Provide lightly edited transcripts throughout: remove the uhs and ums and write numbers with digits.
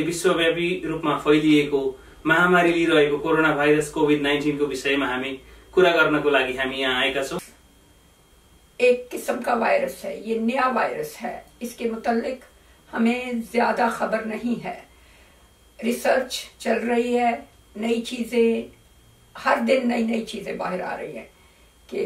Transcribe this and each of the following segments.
विश्वव्यापी रूपमा फैलिएको महामारी लिइरहेको कोरोना भाइरस कोभिड-19 को विषयमा हामी कुरा गर्नको लागि हामी यहाँ आएका छौं। एक किस्म का वायरस है, ये नया वायरस है, इसके मुतालिक हमें ज्यादा खबर नहीं है। रिसर्च चल रही है, नई चीजें हर दिन नई चीजें बाहर आ रही हैं कि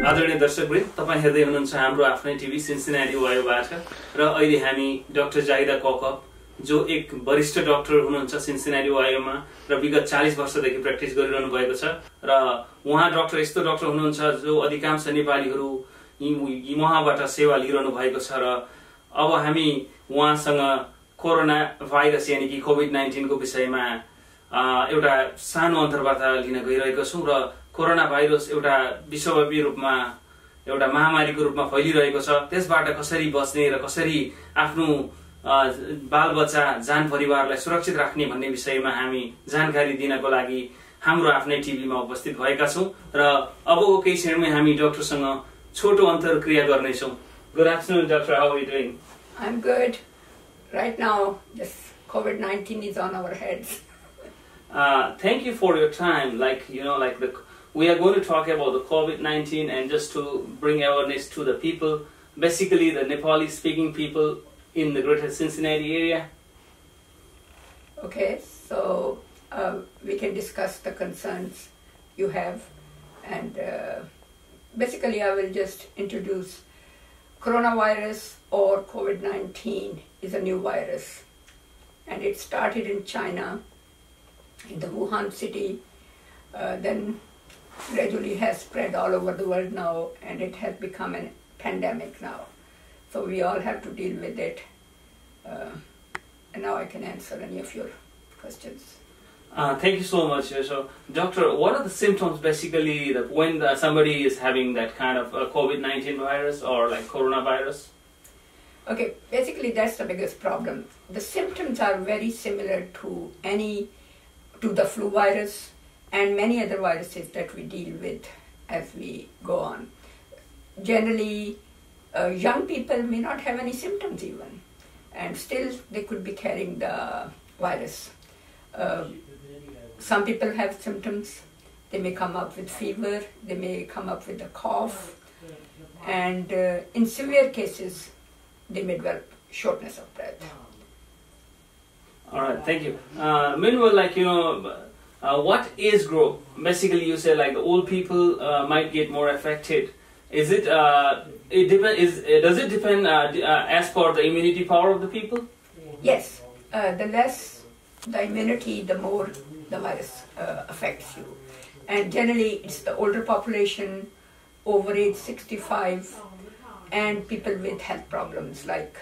आदरणीय दर्शकवृन्द, तपाईं हेर्दै हुनुहुन्छ हाम्रो आफ्नै टिभी सिन्सिनाटी वायुबाट र अहिले हामी डाक्टर जाहिदा कौकब जो एक वरिष्ठ डाक्टर हुनुहुन्छ सिन्सिनाटी वायुमा र विगत 40 वर्षदेखि प्र्याक्टिस गरिरहनु भएको छ र उहाँ डाक्टर यस्तो डाक्टर हुनुहुन्छ जो अधिकांश नेपालीहरू उहाँबाट सेवा लिइरहनु भएको छ र अब हामी उहाँसँग कोरोना भाइरस यानि कि कोभिड-19 को विषयमा एउटा सानो अन्तर्वार्ता लिन गइरहेको छौं र कोरोना भाइरस एउटा विश्वव्यापी रूपमा एउटा महामारीको रूपमा फैलिरहेको छ। त्यसबाट कसरी बच्ने र कसरी आफ्नो बालबच्चा जान परिवारलाई सुरक्षित राख्ने भन्ने विषयमा हामी जानकारी दिनको लागि हाम्रो आफ्नै टिभीमा उपस्थित भएका छौं र अबको केही क्षणमै हामी डाक्टरसँग छोटो अन्तरक्रिया गर्नेछौं। Good afternoon, doctor. How are you doing? I'm good. Right now, this COVID-19 is on our heads. Thank you for your time. We are going to talk about the COVID-19 and just to bring awareness to the people, basically the Nepali-speaking people in the greater Cincinnati area. Okay, so we can discuss the concerns you have, and basically I will just introduce coronavirus or COVID-19 is a new virus, and it started in China, in the Wuhan city, then gradually has spread all over the world now, and it has become a pandemic now. So we all have to deal with it. And now I can answer any of your questions. Thank you so much. So, doctor, what are the symptoms basically that when somebody is having that kind of COVID-19 virus or like coronavirus? Okay, basically that's the biggest problem. The symptoms are very similar to the flu virus and many other viruses that we deal with as we go on. Generally, young people may not have any symptoms even, and still they could be carrying the virus. Some people have symptoms. They may come up with fever, they may come up with a cough, and in severe cases, they may develop shortness of breath. All right, thank you. Meanwhile, what age group? Basically, you say like the old people might get more affected. Is it? Does it depend as per the immunity power of the people? Yes. The less the immunity, the more the virus affects you. And generally, it's the older population, over age 65, and people with health problems like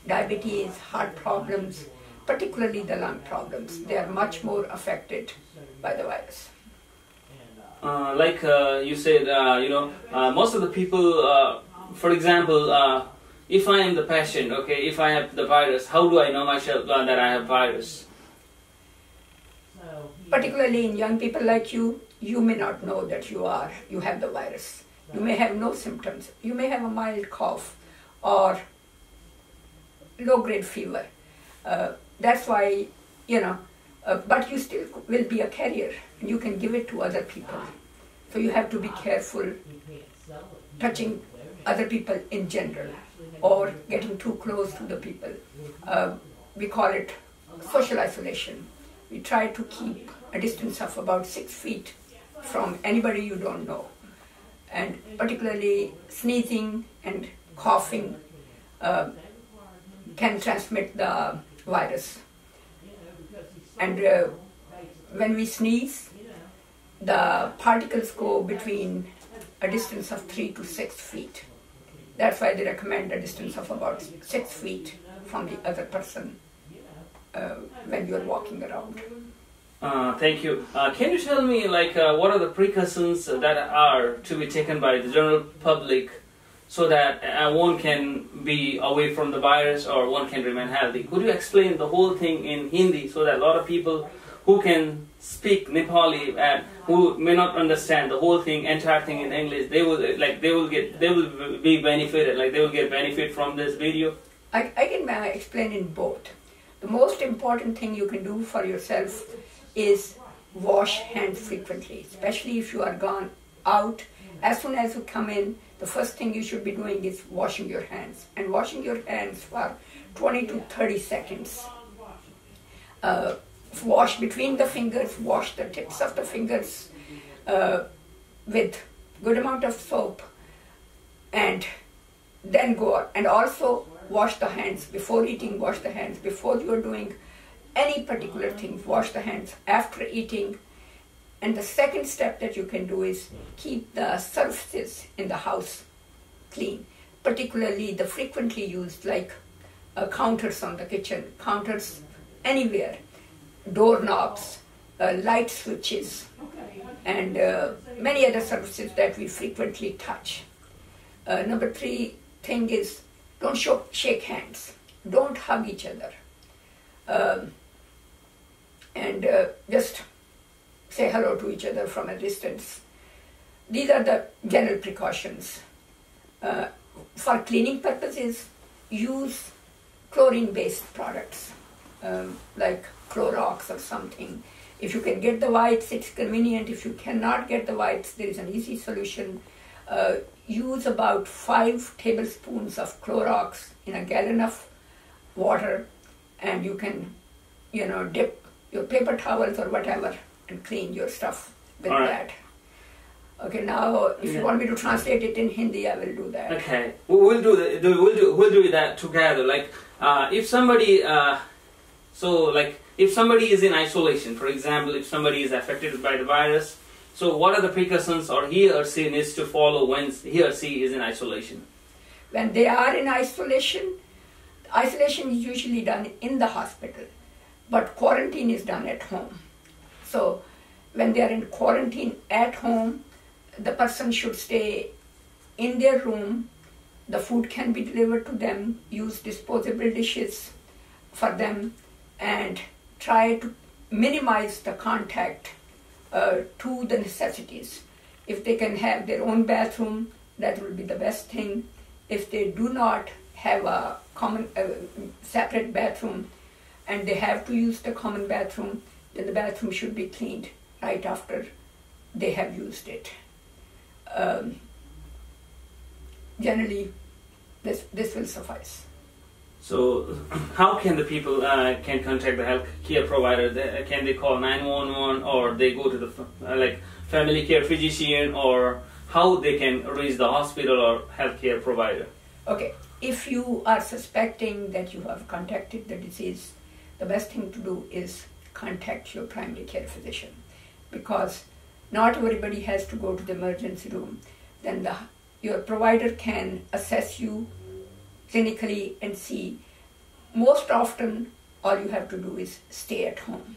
diabetes, heart problems, particularly the lung problems. They are much more affected by the virus. You said, most of the people, for example, if I am the patient, okay, if I have the virus, how do I know myself that I have virus? Particularly in young people like you may not know that you have the virus. You may have no symptoms. You may have a mild cough or low-grade fever. That's why, but you still will be a carrier, and you can give it to other people. So you have to be careful touching other people in general or getting too close to the people. We call it social isolation. We try to keep a distance of about 6 feet from anybody you don't know. And particularly sneezing and coughing can transmit the virus. And when we sneeze, the particles go between a distance of 3 to 6 feet. That's why they recommend a distance of about 6 feet from the other person when you're walking around. Thank you. Can you tell me, what are the precautions that are to be taken by the general public so that one can be away from the virus or one can remain healthy. Could you explain the whole thing in Hindi so that a lot of people who can speak Nepali and who may not understand the whole thing, entire thing in English, they will be benefited, like they will get benefit from this video? I can explain in both. The most important thing you can do for yourself is wash hands frequently, especially if you are gone out. As soon as you come in, the first thing you should be doing is washing your hands, and washing your hands for 20 to 30 seconds. Wash between the fingers, wash the tips of the fingers with good amount of soap, and then go out. And also wash the hands before eating, wash the hands before you are doing any particular thing, wash the hands after eating. And the second step that you can do is keep the surfaces in the house clean, particularly the frequently used, like counters on the kitchen, counters anywhere, doorknobs, light switches, and many other surfaces that we frequently touch. Number 3 thing is, don't shake hands, don't hug each other, and just say hello to each other from a distance. These are the general precautions. For cleaning purposes, use chlorine-based products, like Clorox or something. If you can get the wipes, it's convenient. If you cannot get the wipes, there is an easy solution. Use about 5 tablespoons of Clorox in a gallon of water, and you can, dip your paper towels or whatever and clean your stuff with that. Okay, now if you want me to translate it in Hindi, I will do that. Okay, we'll do that together. Like if somebody, if somebody is in isolation, for example, if somebody is affected by the virus, so what are the precautions or he or she needs to follow when he or she is in isolation? When they are in isolation is usually done in the hospital, but quarantine is done at home. So when they are in quarantine at home, the person should stay in their room. The food can be delivered to them. Use disposable dishes for them, and try to minimize the contact to the necessities. If they can have their own bathroom, that will be the best thing. If they do not have a common separate bathroom and they have to use the common bathroom, then the bathroom should be cleaned right after they have used it. Generally, this will suffice. So, how can the people can contact the health care provider? Can they call 911 or they go to the family care physician, or how they can reach the hospital or health care provider? Okay, if you are suspecting that you have contracted the disease, the best thing to do is contact your primary care physician, because not everybody has to go to the emergency room. Then your provider can assess you clinically and see. Most often, all you have to do is stay at home,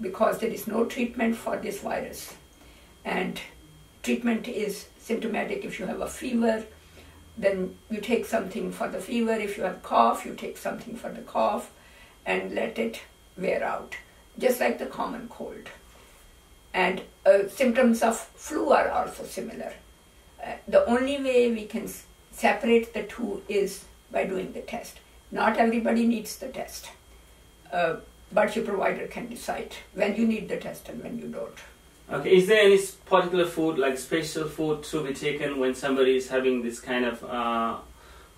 because there is no treatment for this virus. And treatment is symptomatic. If you have a fever, then you take something for the fever. If you have cough, you take something for the cough and let it wear out, just like the common cold. And symptoms of flu are also similar. The only way we can separate the two is by doing the test. Not everybody needs the test, but your provider can decide when you need the test and when you don't. Okay, is there any particular food, like special food, to be taken when somebody is having this kind of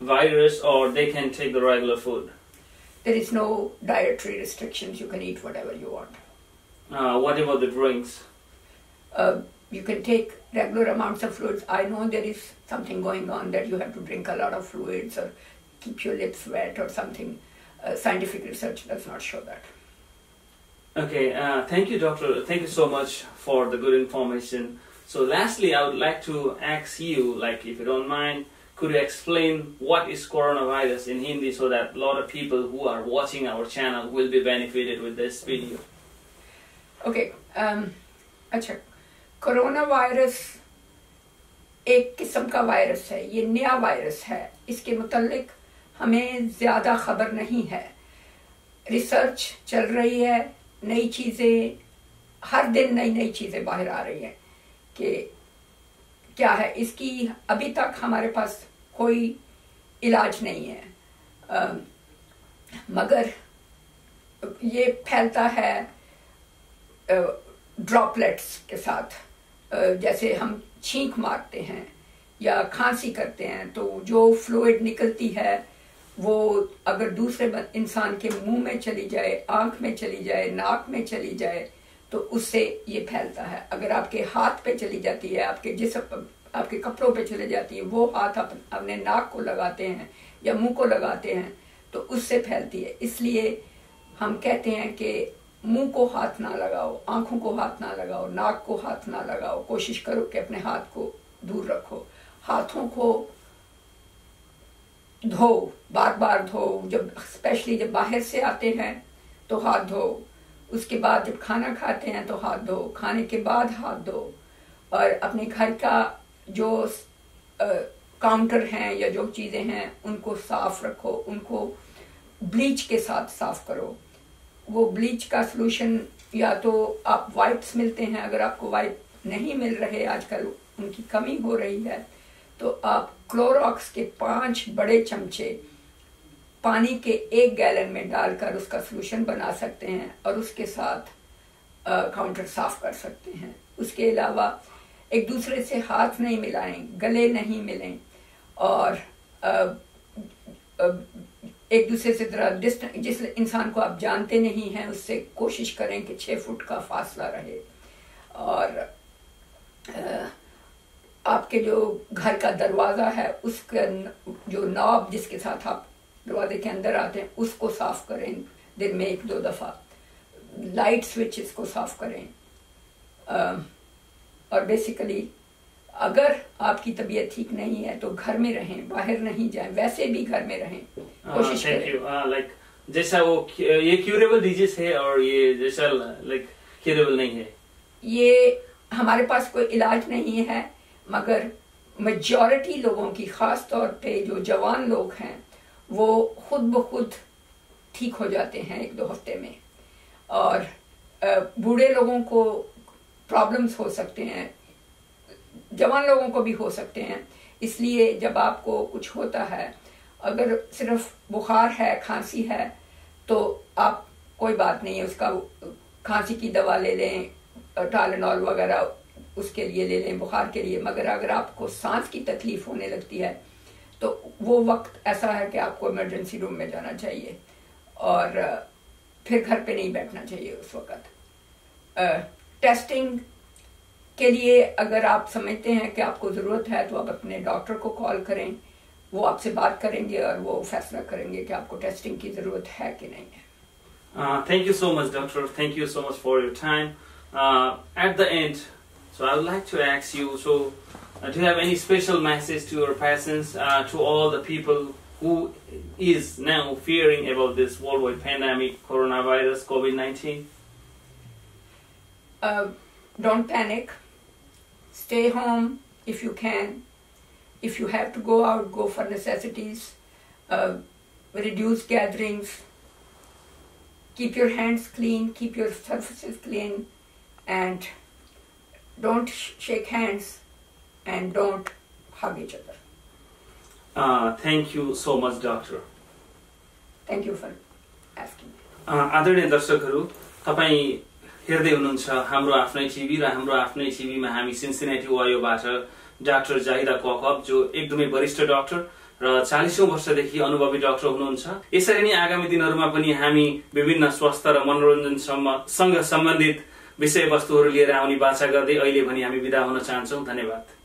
virus, or they can take the regular food? There is no dietary restrictions. You can eat whatever you want. What about the drinks? You can take regular amounts of fluids. I know there is something going on that you have to drink a lot of fluids or keep your lips wet or something. Scientific research does not show that. Okay, thank you, doctor. Thank you so much for the good information. So lastly, I would like to ask you, if you don't mind, could you explain what is coronavirus in Hindi so that a lot of people who are watching our channel will be benefited with this video? Okay, coronavirus एक किस्म का virus है, ये नया virus है, इसके मुतालिक हमें ज़्यादा खबर नहीं है। रिसर्च चल रही है, नई चीज़ें, हर दिन नई नई चीज़ें बाहर आ रही हैं कि क्या है इसकी। अभी तक हमारे पास कोई इलाज नहीं है, मगर ये फैलता है ड्रॉपलेट्स के साथ। जैसे हम छींक मारते हैं या खांसी करते हैं तो जो फ्लूइड निकलती है वो अगर दूसरे इंसान के मुंह में चली जाए, आंख में चली जाए, नाक में चली जाए तो उससे ये फैलता है। अगर आपके हाथ पे चली जाती है, आपके जिस्म, आपके कपड़ों पे चले जाती है, वो हाथ अपने नाक को लगाते हैं या मुंह को लगाते हैं तो उससे फैलती है। इसलिए हम कहते हैं कि मुंह को हाथ ना लगाओ, आंखों को हाथ ना लगाओ, नाक को हाथ ना लगाओ। कोशिश करो कि अपने हाथ को दूर रखो। हाथों को धो, बार बार धो। जब स्पेशली जब बाहर से आते हैं तो हाथ धो। उसके बाद जब खाना खाते हैं तो हाथ धो, खाने के बाद हाथ धो। और अपने घर का जो काउंटर हैं या जो चीजें हैं उनको साफ रखो, उनको ब्लीच के साथ साफ करो। वो ब्लीच का सलूशन या तो आप वाइप्स मिलते हैं, अगर आपको वाइप नहीं मिल रहे, आजकल उनकी कमी हो रही है, तो आप क्लोरॉक्स के 5 बड़े चमचे पानी के 1 गैलन में डालकर उसका सलूशन बना सकते हैं और उसके साथ काउंटर साफ कर सकते हैं। उसके अलावा एक दूसरे से हाथ नहीं मिलाएं, गले नहीं मिलें और एक दूसरे से जिस इंसान को आप जानते नहीं हैं उससे कोशिश करें कि 6 फुट का फासला रहे। और आपके जो घर का दरवाजा है उसका जो नॉब जिसके साथ आप दरवाजे के अंदर आते हैं उसको साफ करें दिन में 1-2 दफा। लाइट स्विचेस को साफ करें। और बेसिकली अगर आपकी तबीयत ठीक नहीं है तो घर में रहें, बाहर नहीं जाएं, वैसे भी घर में रहें, कोशिश करें। लाइक जैसा वो ये क्यूरेबल डिजीज है और ये जैसा लाइक क्यूरेबल नहीं है, ये हमारे पास कोई इलाज नहीं है, मगर मेजॉरिटी लोगों की, खास तौर पे जो जवान लोग हैं वो खुद ब खुद ठीक हो जाते हैं 1-2 हफ्ते में। और बूढ़े लोगों को प्रॉब्लम्स हो सकते हैं, जवान लोगों को भी हो सकते हैं। इसलिए जब आपको कुछ होता है, अगर सिर्फ बुखार है, खांसी है, तो आप कोई बात नहीं है, उसका खांसी की दवा ले लें, टाइलेनॉल वगैरह उसके लिए ले लें, बुखार के लिए। मगर अगर आपको सांस की तकलीफ होने लगती है तो वो वक्त ऐसा है कि आपको इमरजेंसी रूम में जाना चाहिए और फिर घर पे नहीं बैठना चाहिए उस वक्त। टेस्टिंग के लिए अगर आप समझते हैं कि आपको ज़रूरत है तो आप अपने डॉक्टर को कॉल करें, वो आपसे बात करेंगे और वो फैसला करेंगे कि आपको टेस्टिंग की ज़रूरत है कि नहीं है। Thank you so much, doctor. Thank you so much for your time. At the end, so I would like to ask you, do you have any special message to your patients, to all the people who is now fearing about this worldwide pandemic, coronavirus, COVID-19? Don't panic. Stay home if you can. If you have to go out, go for necessities. Reduce gatherings. Keep your hands clean, keep your surfaces clean, and don't shake hands and don't hug each other. Thank you so much, doctor. Thank you for asking. आदरणीय दर्शकहरू, तपाईं हेर्दै हुनुहुन्छ हाम्रो आफ्नै TV र हाम्रो आफ्नै टिभीमा हामी सिन्सिनेटी ओहायोबाट डाक्टर जाहिदा कौकब, जो एकदमै वरिष्ठ डाक्टर र 40औं वर्षदेखि अनुभवी डाक्टर हुनुहुन्छ। यसरी नै आगामी दिनहरूमा पनि हामी विभिन्न स्वास्थ्य र मनोरञ्जनसँग सम्बन्धित विषयवस्तुहरू लिएर आउने बाचा गर्दै अहिले भने हामी बिदा हुन चाहन्छौं। धन्यवाद।